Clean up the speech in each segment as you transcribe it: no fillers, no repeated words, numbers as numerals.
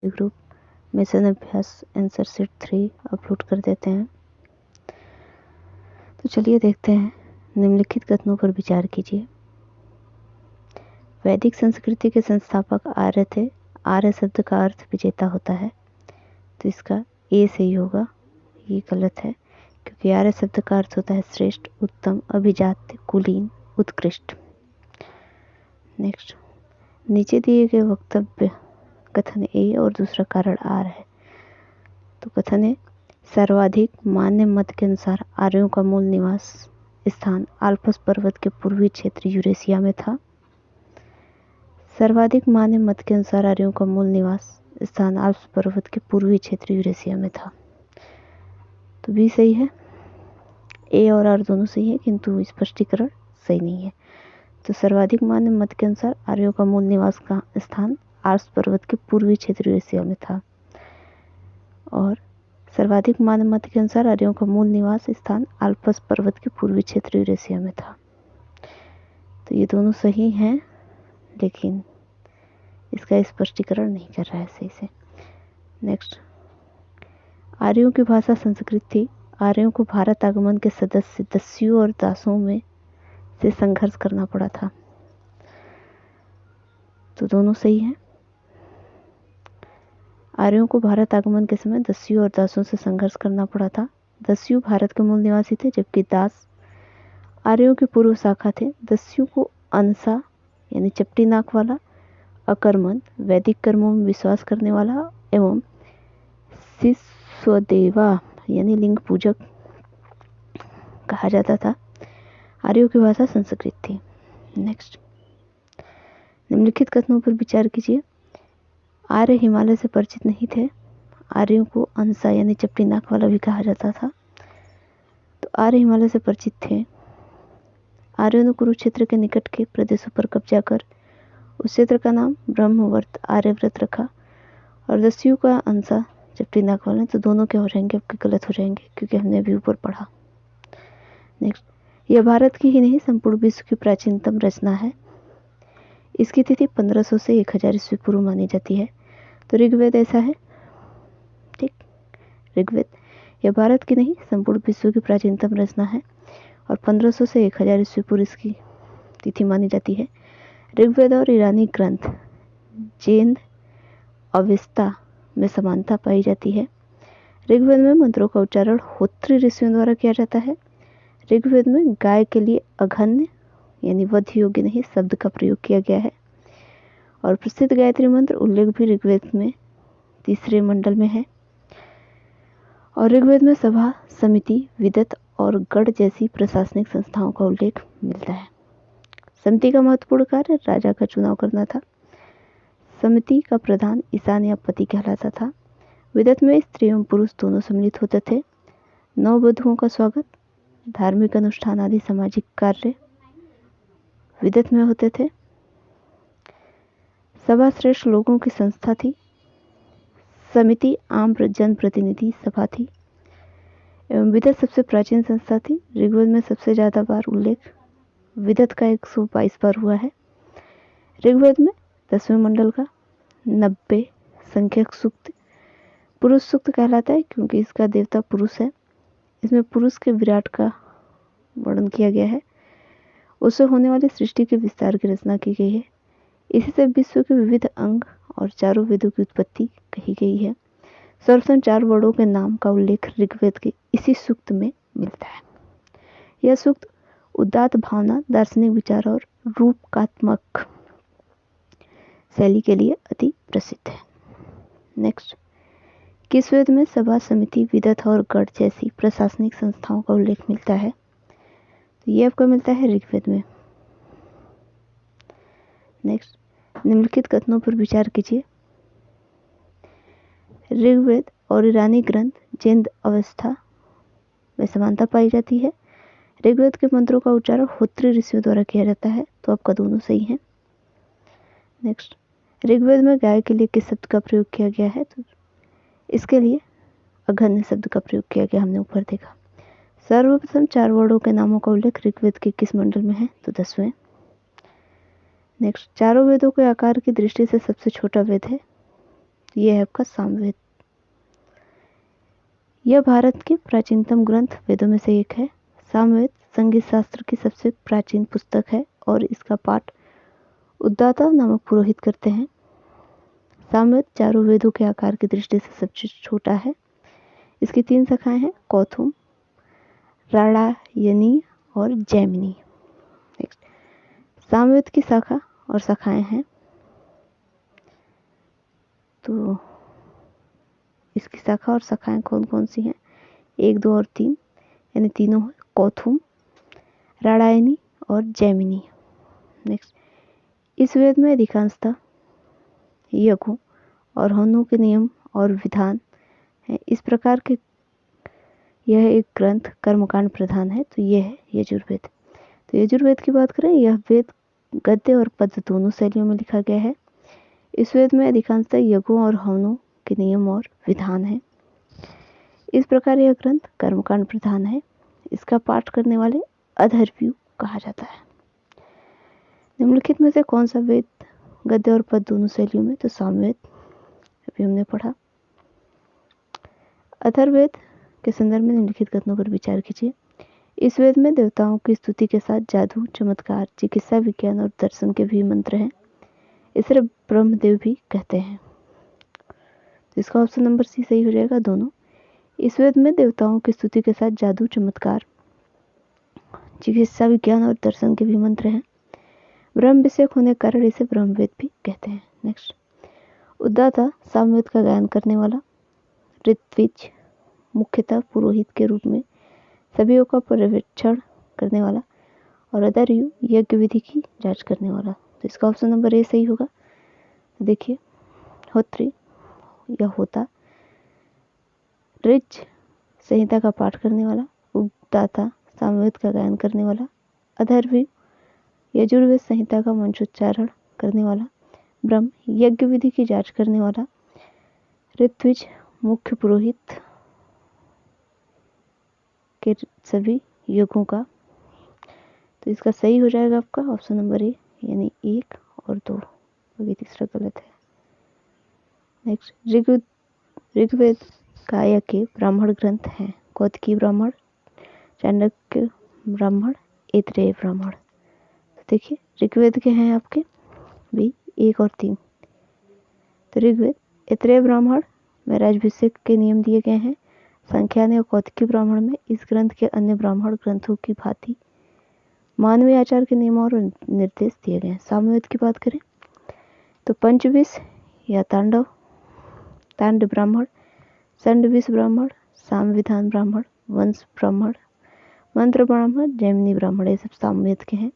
Group mission अभ्यास answer sheet 3 upload कर देते हैं। तो चलिए देखते हैं। निम्नलिखित कथनों पर विचार कीजिए। वैदिक संस्कृति के संस्थापक आर्य थे। आर्य शब्द का अर्थ विजेता होता है, तो इसका ए सही होगा। ये गलत है, क्योंकि आर्य शब्द का अर्थ होता है श्रेष्ठ, उत्तम, अभिजात्य, कुलीन, उत्कृष्ट। नेक्स्ट, नीचे दिए गए वक्तव्य कथन ए और दूसरा कारण आर है। तो कथन है, सर्वाधिक मान्य मत के अनुसार आर्यों का मूल निवास स्थान आल्प्स पर्वत के पूर्वी क्षेत्र यूरेशिया में था। सर्वाधिक मान्य मत के अनुसार आर्यों का मूल निवास स्थान आल्प्स पर्वत के पूर्वी क्षेत्र यूरेशिया में था। तो बी सही है। ए और आर दोनों सही है, किंतु स्पष्टीकरण सही नहीं है। तो सर्वाधिक मान्य मत के अनुसार आर्यों का मूल निवास का स्थान आल्प्स पर्वत के पूर्वी क्षेत्र यूरेशिया में था, और सर्वाधिक मान्य मत के अनुसार आर्यों का मूल निवास स्थान आल्प्स पर्वत के पूर्वी क्षेत्र यूरेशिया में था। तो ये दोनों सही हैं, लेकिन इसका स्पष्टीकरण नहीं कर रहा है सही से। नेक्स्ट, आर्यों की भाषा संस्कृत थी। आर्यों को भारत आगमन के सदस्य दस्युओं और दासों में से संघर्ष करना पड़ा था। तो दोनों सही हैं। आर्यों को भारत आगमन के समय दस्युओं और दासों से संघर्ष करना पड़ा था। दस्यु भारत के मूल निवासी थे, जबकि दास आर्यों की पूर्व शाखा थे। दस्यु को अनसा यानी चपटी नाक वाला, अकर्मण वैदिक कर्मों में विश्वास करने वाला एवं शिष्वदेवा यानी लिंग पूजक कहा जाता था। आर्यों की भाषा संस्कृत थी। नेक्स्ट, निम्नलिखित कथनों पर विचार कीजिए। आर्य हिमालय से परिचित नहीं थे। आर्यों को अंसा यानी चपटी नाक वाला भी कहा जाता था। तो आर्य हिमालय से परिचित थे। आर्यों ने कुरुक्षेत्र के निकट के प्रदेशों पर कब्जा कर उस क्षेत्र का नाम ब्रह्मवर्त आर्यव्रत रखा। और दस्यु का अंसा चपटी नाक वाला, तो दोनों क्या हो जाएंगे, आपके गलत हो जाएंगे, क्योंकि हमने अभी ऊपर पढ़ा। नेक्स्ट, यह भारत की ही नहीं संपूर्ण विश्व की प्राचीनतम रचना है। इसकी तिथि 1500 से 1000 ईस्वी पूर्व मानी जाती है। तो ऋग्वेद ऐसा है, ठीक। ऋग्वेद यह भारत की नहीं संपूर्ण विश्व की प्राचीनतम रचना है, और 1500 से 1000 ईस्वी पूर्व इसकी तिथि मानी जाती है। ऋग्वेद और ईरानी ग्रंथ जेंद अवेस्ता में समानता पाई जाती है। ऋग्वेद में मंत्रों का उच्चारण होत्री ऋषियों द्वारा किया जाता है। ऋग्वेद में गाय के लिए अघन्य यानी वध योग्य नहीं शब्द का प्रयोग किया गया है। और प्रसिद्ध गायत्री मंत्र उल्लेख भी ऋग्वेद में 3 मंडल में है। और ऋग्वेद में सभा, समिति, विदत और गढ़ जैसी प्रशासनिक संस्थाओं का उल्लेख मिलता है। समिति का महत्वपूर्ण कार्य राजा का चुनाव करना था। समिति का प्रधान ईशान या पति कहलाता था। विदत में स्त्री एवं पुरुष दोनों सम्मिलित होते थे। नववधुओं का स्वागत, धार्मिक अनुष्ठान आदि सामाजिक कार्य विदत में होते थे। सभा श्रेष्ठ लोगों की संस्था थी। समिति आम जन प्रतिनिधि सभा थी एवं विदत सबसे प्राचीन संस्था थी। ऋग्वेद में सबसे ज्यादा बार उल्लेख विदत का 122 बार हुआ है। ऋग्वेद में 10वें मंडल का 90 संख्यक सूक्त पुरुष सूक्त कहलाता है, क्योंकि इसका देवता पुरुष है। इसमें पुरुष के विराट का वर्णन किया गया है। उससे होने वाली सृष्टि के विस्तार की रचना की गई है। इसी से विश्व के विविध अंग और चारों वेदों की उत्पत्ति कही गई है। सर्वप्रथम 4 वर्णों के नाम का उल्लेख ऋग्वेद के इसी सूक्त में मिलता है। यह सूक्त उदात्त भावना, दार्शनिक विचार और रूपकात्मक शैली के लिए अति प्रसिद्ध है। नेक्स्ट, किस वेद में सभा, समिति, विदत और गढ़ जैसी प्रशासनिक संस्थाओं का उल्लेख मिलता है? तो ये आपको मिलता है ऋग्वेद में। नेक्स्ट, निम्नलिखित कथनों पर विचार कीजिए। ऋग्वेद और ईरानी ग्रंथ जेंद अवस्था में समानता पाई जाती है। ऋग्वेद के मंत्रों का उच्चारण होत्री ऋषियों द्वारा किया जाता है, तो आपका दोनों सही है। नेक्स्ट, ऋग्वेद में गाय के लिए किस शब्द का प्रयोग किया गया है? तो इसके लिए अघन्य शब्द का प्रयोग किया गया, हमने ऊपर देखा। सर्वप्रथम 4 वर्णों के नामों का उल्लेख ऋग्वेद के किस मंडल में है? तो 10वें। नेक्स्ट, चारों वेदों के आकार की दृष्टि से सबसे छोटा वेद है तो ये है आपका सामवेद। यह भारत के प्राचीनतम ग्रंथ वेदों में से एक है। सामवेद संगीत शास्त्र की सबसे प्राचीन पुस्तक है और इसका पाठ उद्दाता नामक पुरोहित करते हैं। सामवेद चारों वेदों के आकार की दृष्टि से सबसे छोटा है। इसकी 3 शाखाएं हैं, कौथुम, राणायनी और जैमिनी। नेक्स्ट, सामवेद की शाखा और शाखाएं हैं, तो इसकी शाखा और शाखाएं कौन कौन सी हैं? 1, 2 और 3, यानी तीनों हैं, कौथुम, राणायनी और जैमिनी। नेक्स्ट, इस वेद में अधिकांशतः यज्ञों और हवनों के नियम और विधान है। इस प्रकार के यह एक ग्रंथ कर्मकांड प्रधान है, तो यह है यजुर्वेद। तो यजुर्वेद की बात करें, यह वेद गद्य और पद्य दोनों शैलियों में लिखा गया है। इस वेद में अधिकांशतः यज्ञों और हवनों के नियम और विधान है। इस प्रकार यह ग्रंथ कर्मकांड प्रधान है। इसका पाठ करने वाले अधर्व्यू कहा जाता है। निम्नलिखित में से कौन सा वेद गद्य और पद्य दोनों शैलियों में? तो सामवेद, अभी हमने पढ़ा। अथर्ववेद के संदर्भ में निम्नलिखित कथनों पर विचार कीजिए। इस वेद में देवताओं की स्तुति के साथ जादू, चमत्कार, चिकित्सा विज्ञान और दर्शन के भी मंत्र हैं। इसे ब्रह्मदेव भी कहते हैं। तो इसका ऑप्शन नंबर सी सही हो जाएगा, दोनों। इस वेद में देवताओं की स्तुति के साथ जादू, चमत्कार, चिकित्सा विज्ञान और दर्शन के भी मंत्र हैं। ब्रह्म विषयक होने के कारण इसे ब्रह्मवेद भी कहते हैं। नेक्स्ट, उद्दाता सामवेद का गायन करने वाला, ऋत्विज मुख्यतः पुरोहित के रूप में सभी का पर्यवेक्षण करने वाला, और अधर्व्यू यज्ञ विधि की जांच करने वाला। तो इसका ऑप्शन नंबर ए सही होगा। देखिए, होत्री या होता ऋच संहिता का पाठ करने वाला, उद्दाता सामवेद का गायन करने वाला, अधर्व्यू यजुर्वेद संहिता का मंत्रोच्चारण करने वाला, ब्रह्म यज्ञ विधि की जांच करने वाला, ऋत्विज मुख्य पुरोहित के सभी यज्ञों का। तो इसका सही हो जाएगा आपका ऑप्शन नंबर ए, यानी 1 और 2, बाकी तीसरा गलत है। नेक्स्ट, ऋग्वेद काया के ब्राह्मण ग्रंथ हैं। कौतिकी ब्राह्मण, चाणक्य ब्राह्मण, ऐतरेय ब्राह्मण। तो देखिए, ऋग्वेद के हैं आपके भी 1 और 3। तो ऋग्वेद ऐतरेय ब्राह्मण में राजभिषेक के नियम दिए गए हैं। संख्याने और कौतिकी ब्राह्मण में इस ग्रंथ के अन्य ब्राह्मण ग्रंथों की भांति मानवीय आचार के नियम और निर्देश दिए गए हैं। सामवेद की बात करें तो पंचविश या तांड ब्राह्मण, संडविश ब्राह्मण, सामविधान ब्राह्मण, वंश ब्राह्मण, मंत्र ब्राह्मण, जैमिनी ब्राह्मण, ये सब सामवेद के हैं।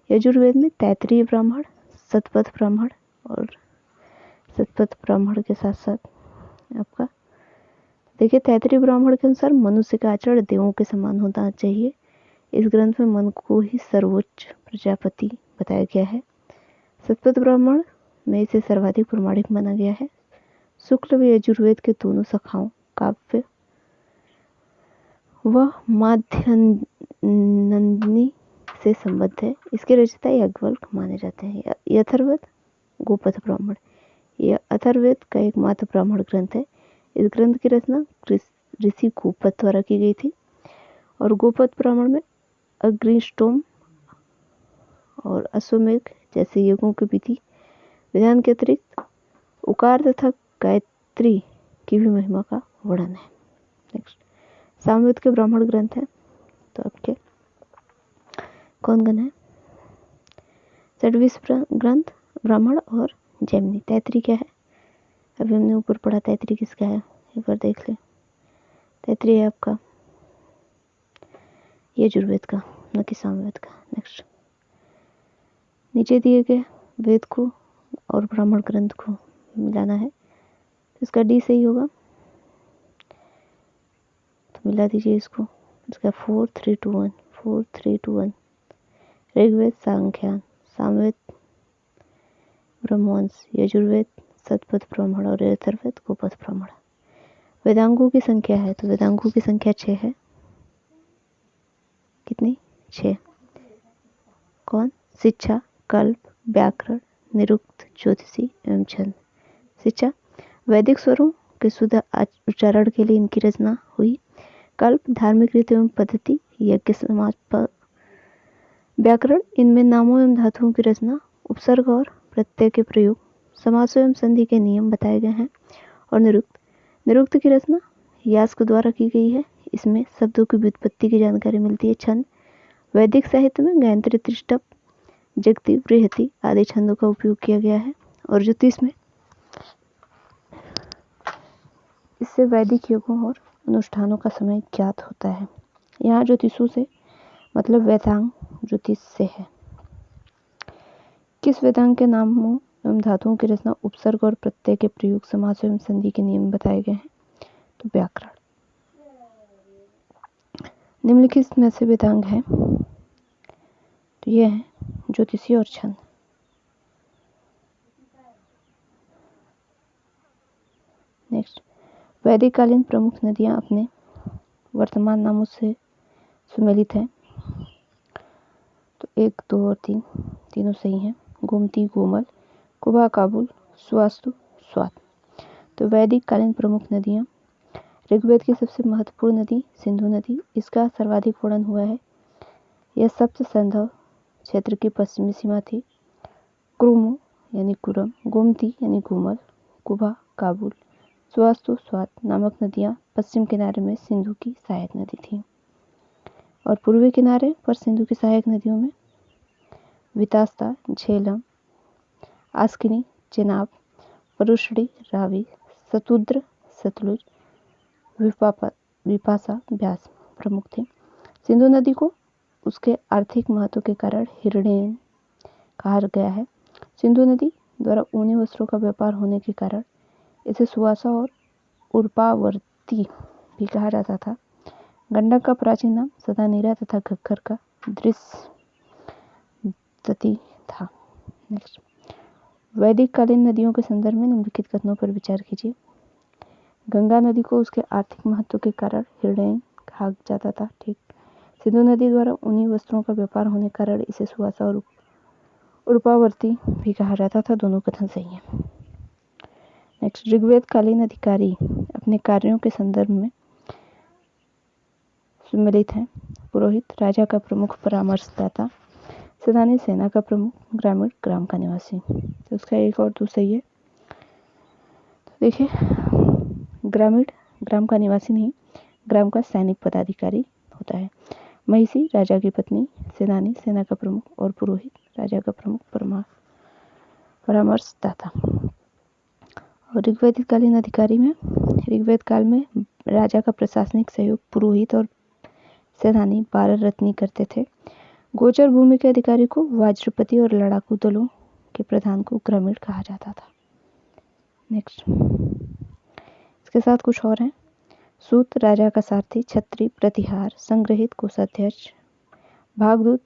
यजुर्वेद में तैत्तिरीय ब्राह्मण, शतपथ ब्राह्मण, और शतपथ ब्राह्मण के साथ साथ आपका देखिए, तैत्तिरीय ब्राह्मण के अनुसार मनुष्य का आचरण देवों के समान होना चाहिए। इस ग्रंथ में मन को ही सर्वोच्च प्रजापति बताया गया है। शतपथ ब्राह्मण में इसे सर्वाधिक प्रमाणिक माना गया है। शुक्ल व यजुर्वेद के दोनों शाखाओं काव्य व माध्यान्हनी से संबद्ध है। इसके रचयिता याज्ञवल्क्य माने जाते हैं। अथर्ववेद गोपथ ब्राह्मण, यह अथर्ववेद का एकमात्र ब्राह्मण ग्रंथ है। इस ग्रंथ की रचना ऋषि गोपथ द्वारा की गई थी, और गोपथ ब्राह्मण में अग्निष्टोम और अश्वमेघ जैसे यज्ञों के विधि विधान के अतिरिक्त उकार तथा गायत्री की भी महिमा का वर्णन है। नेक्स्ट, सामवेद के ब्राह्मण ग्रंथ हैं, तो आपके कौन कौन है? षड्विश ग्रंथ, ब्राह्मण और जैमिनी। तैत्तिरीय क्या है? अभी हमने ऊपर पढ़ा, तैत्तिरीय किसका है, एक बार देख ले। तैत्तिरीय है आपका यजुर्वेद का, न कि सामवेद का। नेक्स्ट, नीचे दिए गए वेद को और ब्राह्मण ग्रंथ को मिलाना है, तो इसका डी सही होगा। तो मिला दीजिए इसको। इसका 4, 3, 2, 1, 4, 3, 2, 1। ऋग्वेद सांख्यान, सामवेद ब्रह्मवंश, यजुर्वेद शतपथ ब्राह्मण और अथर्ववेद गोपथ ब्राह्मण। वेदांगों की संख्या है, तो वेदांगों की संख्या 6 है। कितनी? 6। कौन? शिक्षा, कल्प, व्याकरण, निरुक्त, ज्योतिषी एवं छंद। शिक्षा, वैदिक स्वरों के शुद्ध उच्चारण के लिए इनकी रचना हुई। कल्प, धार्मिक रीति एवं पद्धति, यज्ञ, समाज, व्याकरण, इनमें नामों एवं धातुओं की रचना, उपसर्ग और प्रत्यय के प्रयोग, समासों एवं संधि के नियम बताए गए हैं। और निरुक्त की रचना यास्क द्वारा की गई है। इसमें शब्दों की व्युत्पत्ति की जानकारी मिलती है। छंद, वैदिक साहित्य में गायत्री, त्रिष्टप, जगति, बृहति आदि छंदों का उपयोग किया गया है। और ज्योतिष में इससे वैदिक योगों और अनुष्ठानों का समय ज्ञात होता है। यहाँ ज्योतिषों से मतलब वेदांग ज्योतिष से है। किस वेदांग के नामों एवं धातुओं की रचना, उपसर्ग और प्रत्यय के प्रयोग, समास एवं संधि के नियम बताए गए हैं? तो व्याकरण। निम्नलिखित में से वेदांग है तो ये है ज्योतिषी और छंद। नेक्स्ट, वैदिक कालीन प्रमुख नदियां अपने वर्तमान नामों से सुमेलित हैं। तो 1, 2 और 3 तीनों सही हैं। गोमती, गोमल, कुबा, काबुल, सुवास्तु, स्वात। तो वैदिक कालीन प्रमुख नदियां, ऋग्वेद की सबसे महत्वपूर्ण नदी सिंधु नदी, इसका सर्वाधिक वर्णन हुआ है। यह सप्त सिंधु क्षेत्र की पश्चिमी सीमा थी। कुरुमु यानी कुरम, गोमती यानी गोमल, कुबा, काबुल, सुवास्तु, स्वात नामक नदियां पश्चिम किनारे में सिंधु की सहायक नदी थी। और पूर्वी किनारे पर सिंधु की सहायक नदियों में वितास्ता, झेलम, आस्किनी, चेनाब, परुशड़ी, रावी, सतुद्र, सतलुज, विपासा, ब्यास प्रमुख थे। सिंधु नदी को उसके आर्थिक महत्व के कारण हिरण्यन कहा गया है। सिंधु नदी द्वारा ऊनी वस्त्रों का व्यापार होने के कारण इसे सुवासा और उर्पावर्ती भी कहा जाता था। गंडक का प्राचीन नाम सदानीरा तथा घग्गर का दृश्यति था। नेक्स्ट, वैदिक कालीन नदियों के संदर्भ में निम्नलिखित कथनों पर विचार कीजिए। गंगा नदी को उसके आर्थिक महत्व के कारण हिरण्यन कहा जाता था। ठीक। सिंधु नदी द्वारा ऊनी वस्त्रों का व्यापार होने के कारण इसे सुवासा और उर्पावर्ती भी कहा जाता था। दोनों कथन सही हैं। नेक्स्ट, ऋग्वेद कालीन अधिकारी अपने कार्यों के संदर्भ में सम्मिलित हैं। पुरोहित, राजा का प्रमुख परामर्शदाता, सेनानी, सेना का प्रमुख, ग्रामीण, ग्राम का निवासी। तो उसका एक और दो सही है। तो देखिए, ग्रामीण ग्राम का निवासी नहीं, ग्राम का सैनिक पदाधिकारी होता है। महिषी, राजा की पत्नी, सेनानी, सेना का प्रमुख, और पुरोहित, राजा का प्रमुख परामर्शदाता। और ऋग्वेद कालीन अधिकारी में ऋग्वेद काल में राजा का प्रशासनिक सहयोग पुरोहित और सेनानी 12 रत्नी करते थे। गोचर भूमि के अधिकारी को वज्रपति और लड़ाकू दलों के प्रधान को ग्रामीण कहा जाता था। नेक्स्ट, इसके साथ कुछ और हैं। सूत, राजा का सारथी, छत्री, प्रतिहार, संग्रहित, कोषाध्यक्ष, भागदूत,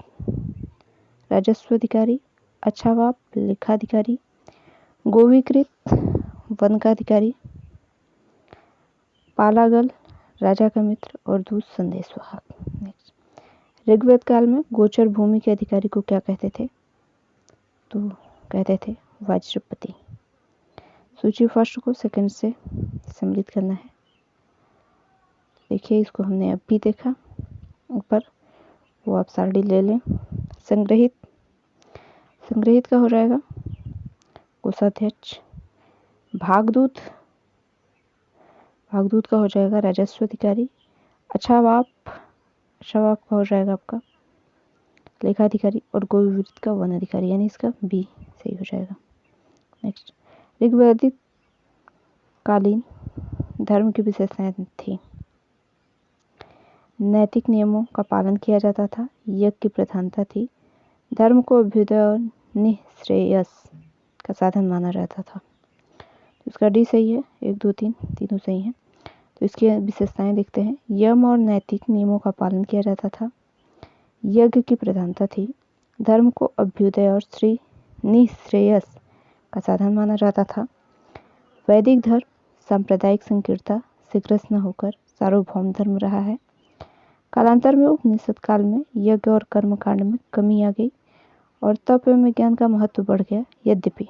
राजस्व अधिकारी, अच्छावाप, लेखाधिकारी, गोविकृत, वन का अधिकारी, पालागल, राजा का मित्र, और दूत, संदेशवाहक। नेक्स्ट, ऋग्वेद काल में गोचर भूमि के अधिकारी को क्या कहते थे? तो कहते थे वज्रपति। सूची फर्स्ट को सेकंड से सम्मिलित करना है। देखिए, इसको हमने अब भी देखा ऊपर, वो आप सारणी ले लें। संग्रहित का हो जाएगा कोषाध्यक्ष। भागदूत का हो जाएगा राजस्व अधिकारी। अच्छावाप का हो जाएगा आपका लेखाधिकारी। और गोविवृत का वन अधिकारी, यानी इसका बी सही हो जाएगा। नेक्स्ट, ऋग्वैदिक कालीन धर्म की विशेषताएं थी। नैतिक नियमों का पालन किया जाता था। यज्ञ की प्रधानता थी। धर्म को अभ्युदय और निःश्रेयस का साधन माना जाता था। तो इसका डी सही है। 1, 2, 3 तीनों सही हैं। तो इसकी विशेषताएं देखते हैं। यम और नैतिक नियमों का पालन किया जाता था। यज्ञ की प्रधानता थी। धर्म को अभ्युदय और निःश्रेयस का साधन माना जाता था। वैदिक धर्म सांप्रदायिक संकीर्णता से ग्रस्त न होकर सार्वभौम धर्म रहा है। कालांतर में उपनिषद काल में यज्ञ और कर्म कांड में कमी आ गई और तप एवं ज्ञान का महत्व बढ़ गया। यद्यपि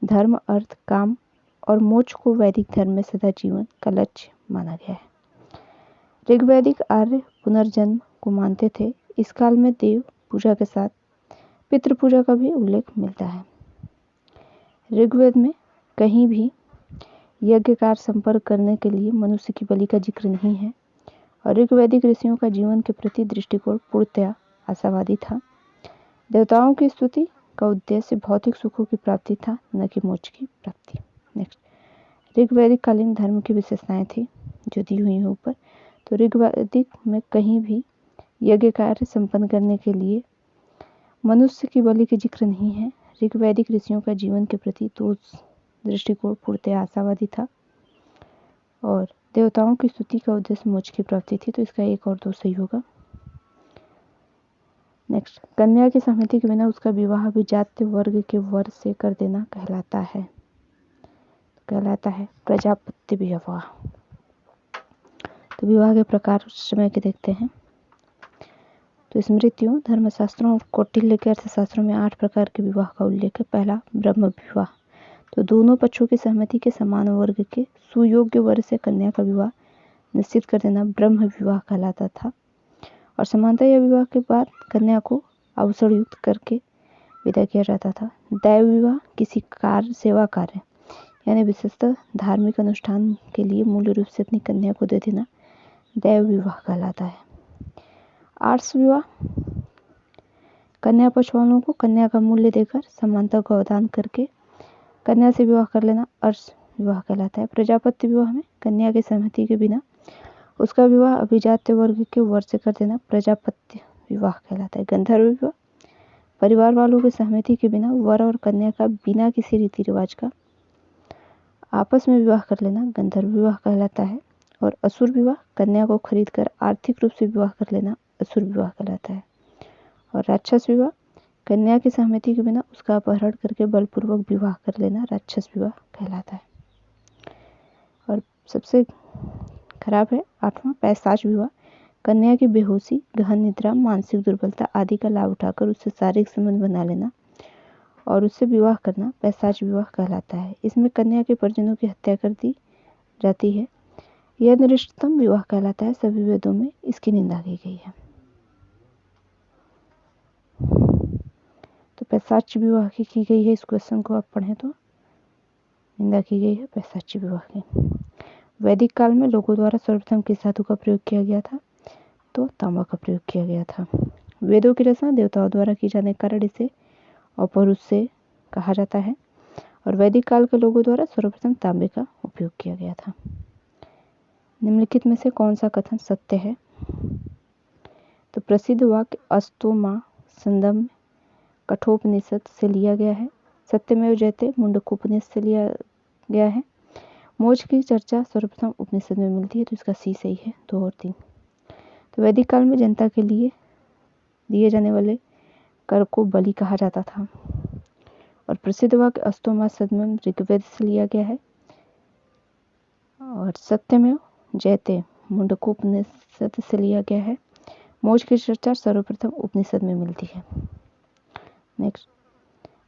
धर्म, अर्थ, काम और मोक्ष को वैदिक धर्म में सदा जीवन का लक्ष्य माना गया है। ऋग्वैदिक आर्य पुनर्जन्म को मानते थे। इस काल में देव पूजा के साथ पितृ पूजा का भी उल्लेख मिलता है। ऋग्वेद में कहीं भी यज्ञ कार्य संपर्क करने के लिए मनुष्य की बलि का जिक्र नहीं है और ऋग्वैदिक ऋषियों का जीवन के प्रति दृष्टिकोण पूर्णतया आशावादी था। देवताओं की स्तुति का उद्देश्य भौतिक सुखों की प्राप्ति था, न कि मोक्ष की प्राप्ति। नेक्स्ट, ऋग्वैदिक कालीन धर्म की विशेषताएं थी जो दी हुई हैं ऊपर। तो ऋग्वैदिक में कहीं भी यज्ञ कार्य संपन्न करने के लिए मनुष्य की बलि के जिक्र नहीं है। ऋग्वैदिक ऋषियों का जीवन के प्रति दृष्टिकोण पूर्णतया आशावादी था और देवताओं की स्तुति का उद्देश्य मोक्ष की प्राप्ति थी। तो इसका 1 और 2 सही होगा। नेक्स्ट, कन्या की सहमति के बिना उसका विवाह भी जाति वर्ग के वर से कर देना कहलाता है प्रजापत्य विवाह। तो विवाह के प्रकार उस समय के देखते हैं। तो स्मृतियों, धर्मशास्त्रों और कौटिल्य के अर्थशास्त्रों में 8 प्रकार के विवाह का उल्लेख है। पहला, ब्रह्म विवाह। तो दोनों पक्षों की सहमति के समान वर्ग के सुयोग्य वर से कन्या का विवाह निश्चित कर देना ब्रह्म विवाह कहलाता था और समानता या विवाह के बाद कन्या को अवसर युक्त करके विदा किया जाता था। दैव विवाह किसी सेवा कार्य यानी विशेषतः धार्मिक अनुष्ठान के लिए मूल रूप से अपनी कन्या को दे देना दैव विवाह कहलाता है। आर्ष विवाह, कन्या पक्ष वालों को कन्या का मूल्य देकर समानता को अवदान करके कन्या से विवाह कर लेना अर्ष विवाह कहलाता है। प्रजापत्य विवाह में कन्या की सहमति के बिना उसका विवाह अभिजात्य वर्ग के वर से कर देना प्रजापत्य विवाह कहलाता है। गंधर्व विवाह, परिवार वालों की सहमति के बिना वर और कन्या का बिना किसी रीति रिवाज का आपस में विवाह कर लेना गंधर्व विवाह कहलाता है। और असुर विवाह, कन्या को खरीद कर आर्थिक रूप से विवाह कर लेना असुर विवाह कहलाता है। और राक्षस विवाह, कन्या की सहमति के बिना उसका अपहरण करके बलपूर्वक विवाह कर लेना राक्षस विवाह कहलाता है। और सबसे खराब है 8वां, पैशाच विवाह। कन्या की बेहोशी, गहन निद्रा, मानसिक दुर्बलता आदि का लाभ उठाकर उससे शारीरिक संबंध बना लेना और उससे विवाह करना पैशाच विवाह कहलाता है। इसमें कन्या के परिजनों की हत्या कर दी जाती है। यह निकृष्टतम विवाह कहलाता है। सभी वेदों में इसकी निंदा की गई है। तो पैशाच विवाह की गई है। इस क्वेश्चन को आप पढ़ें तो निंदा की गई है पैशाच विवाह की। वैदिक काल में लोगों द्वारा सर्वप्रथम किस धातु का प्रयोग किया गया था? तो तांबा का प्रयोग किया गया था। वेदों की रचना देवताओं द्वारा की जाने के कारण इसे अपौरुष से कहा जाता है और वैदिक काल के लोगों द्वारा सर्वप्रथम तांबे का उपयोग किया गया था। निम्नलिखित में से कौन सा कथन सत्य है? तो प्रसिद्ध वाक्य अस्तो मां संदम कठोपनिषद से लिया गया है। सत्यमेव जयते मुंडकोपनिषद से लिया गया है। मोक्ष की चर्चा सर्वप्रथम उपनिषद में मिलती है। तो इसका सी सही है। 2 और 3। तो वैदिक काल में जनता के लिए दिए जाने वाले कर को बलि कहा जाता था और प्रसिद्ध वाक्य अस्तो मां सदमम ऋग्वेद से लिया गया है और सत्यमेव जयते मुंडकोपनिषद से लिया गया है। मोक्ष की चर्चा सर्वप्रथम उपनिषद में मिलती है। नेक्स्ट,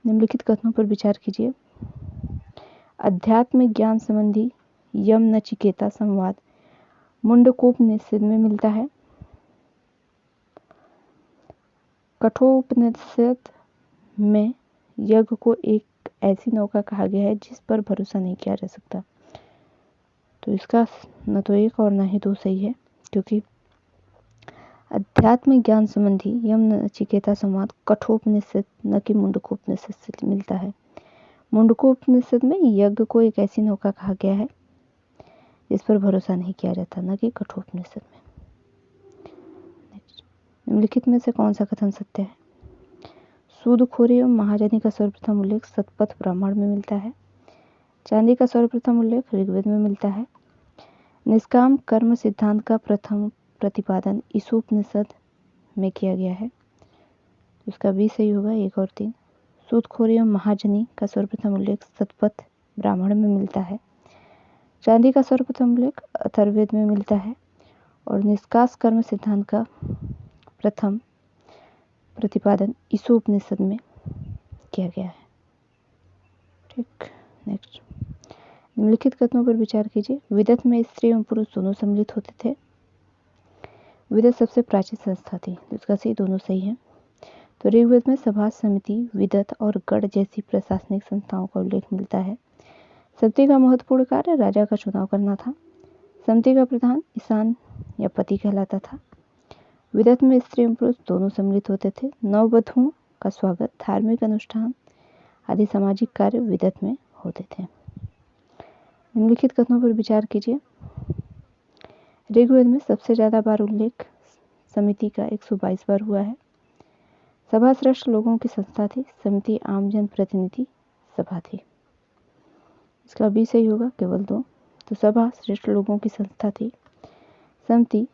निम्नलिखित कथनों पर विचार कीजिए। आध्यात्मिक ज्ञान संबंधी यम नचिकेता संवाद मुंडकोपनिषद में मिलता है। कठोपनिषद में यज्ञ को एक ऐसी नौका कहा गया है जिस पर भरोसा नहीं किया जा सकता। तो इसका न तो 1 और न ही 2 सही है क्योंकि आध्यात्मिक ज्ञान संबंधी यम नचिकेता संवाद कठोपनिषद न कि मुंडकोपनिषद से मिलता है। मुंडकोपनिषद में यज्ञ को एक ऐसी नौका कहा गया है जिस पर भरोसा नहीं किया जाता, न कि कठोपनिषद में। निम्नलिखित में से कौन सा कथन सत्य है? सूदखोरी एवं महाजनी का सर्वप्रथम उल्लेख सतपथ ब्राह्मण में मिलता है। चांदी का सर्वप्रथम उल्लेख ऋग्वेद में मिलता है। निष्काम कर्म सिद्धांत का प्रथम प्रतिपादन ईशोपनिषद में किया गया है। इसका भी सही होगा 1 और 3। सूदखोरी एवं महाजनी का सर्वप्रथम उल्लेख सतपथ ब्राह्मण में मिलता है। चांदी का सर्वप्रथम उल्लेख अथर्ववेद में मिलता है और निष्काम कर्म सिद्धांत का प्रथम प्रतिपादन ईशोपनिषद में किया गया है। ठीक, नेक्स्ट, निम्नलिखित कथनों पर विचार कीजिए। विदत में स्त्री एवं पुरुष दोनों सम्मिलित होते थे। विदत सबसे प्राचीन संस्था थी, तो इसका सही दोनों सही है। तो ऋग्वेद में सभा, समिति, विदत और गण जैसी प्रशासनिक संस्थाओं का उल्लेख मिलता है। समिति का महत्वपूर्ण कार्य राजा का चुनाव करना था। समिति का प्रधान ईशान या पति कहलाता था। विदत में स्त्री एवं पुरुष दोनों सम्मिलित होते थे। नववधुओं का स्वागत, धार्मिक अनुष्ठान आदि सामाजिक कार्य विदत में होते थे। निम्नलिखित कथनों पर विचार कीजिए। ऋग्वेद में सबसे ज्यादा बार उल्लेख समिति का 122 बार हुआ है। सभा श्रेष्ठ लोगों की संस्था थी। समिति आम जन प्रतिनिधि सभा थी। इसका भी सही होगा, केवल 2। तो सभा श्रेष्ठ लोगों की संस्था थी। समिति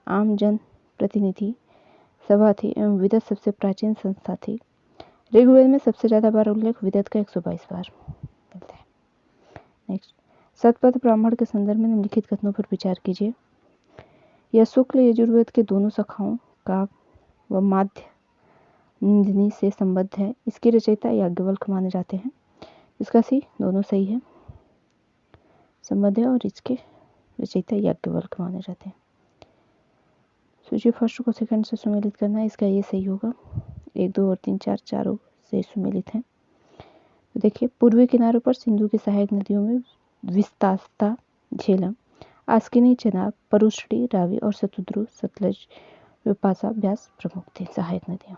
आम जन प्रतिनिधि सभा थी एवं विदत सबसे प्राचीन संस्था थी। ऋग्वेद में सबसे ज्यादा बार उल्लेख विदत का 122 बार मिलता है। नेक्स्ट, शतपथ ब्राह्मण के संदर्भ में निम्नलिखित कथनों पर विचार कीजिए। यह शुक्ल यजुर्वेद के दोनों शाखाओं का व माध्य निंदिनी से संबद्ध है। इसके रचयिता याज्ञवल्क्य माने जाते हैं। इसका सी दोनों सही है, संबद्ध है और इसके रचयिता याज्ञवल्क्य माने जाते हैं। सूची फर्स्ट को सेकंड से सुमेलित करना है, इसका ये सही होगा। 1, 2 और 3, 4 चारों से सुमेलित हैं। तो देखिए, पूर्वी किनारों पर सिंधु की सहायक नदियों में विस्तास्ता, झेलम, आस्किनी, चनाब, परुष्णी, रावी और शतद्रु, सतलज, विपाशा, व्यास प्रमुख थी सहायक नदियां।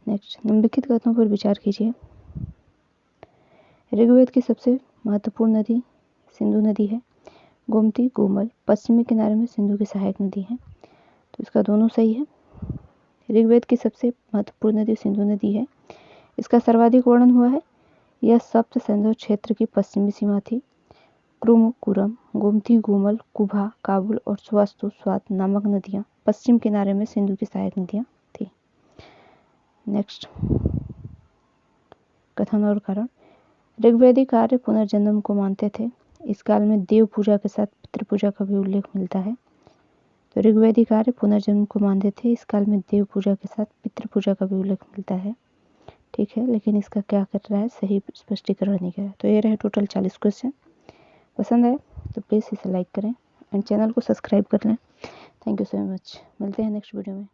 नेक्स्ट, निम्नलिखित कथनों पर विचार कीजिए। ऋग्वेद की सबसे महत्वपूर्ण नदी सिंधु नदी है। गोमती, गोमल पश्चिमी किनारे में सिंधु की सहायक नदी है, तो इसका दोनों सही है। ऋग्वेद की सबसे महत्वपूर्ण नदी सिंधु नदी है। इसका सर्वाधिक वर्णन हुआ है। यह सप्त सिंधु क्षेत्र की पश्चिमी सीमा थी। क्रुम, कुरम, गोमती, गोमल, कुभा, काबुल और स्वास्तु स्वात नामक नदियां पश्चिम किनारे में सिंधु की सहायक नदियां थी। नेक्स्ट, कथन और कारण। ऋग्वेदिक आर्य पुनर्जन्म को मानते थे। इस काल में देव पूजा के साथ पितृ पूजा का भी उल्लेख मिलता है। तो ऋग्वेदिक आर्य पुनर्जन्म को मानते थे। इस काल में देव पूजा के साथ पितृ पूजा का भी उल्लेख मिलता है। ठीक है, लेकिन इसका क्या कर रहा है, सही स्पष्टीकरण नहीं कर रहा है। तो ये रहे टोटल 40 क्वेश्चन। पसंद आए तो प्लीज़ इसे लाइक करें एंड चैनल को सब्सक्राइब कर लें। Thank you so much. मिलते हैं नेक्स्ट वीडियो में।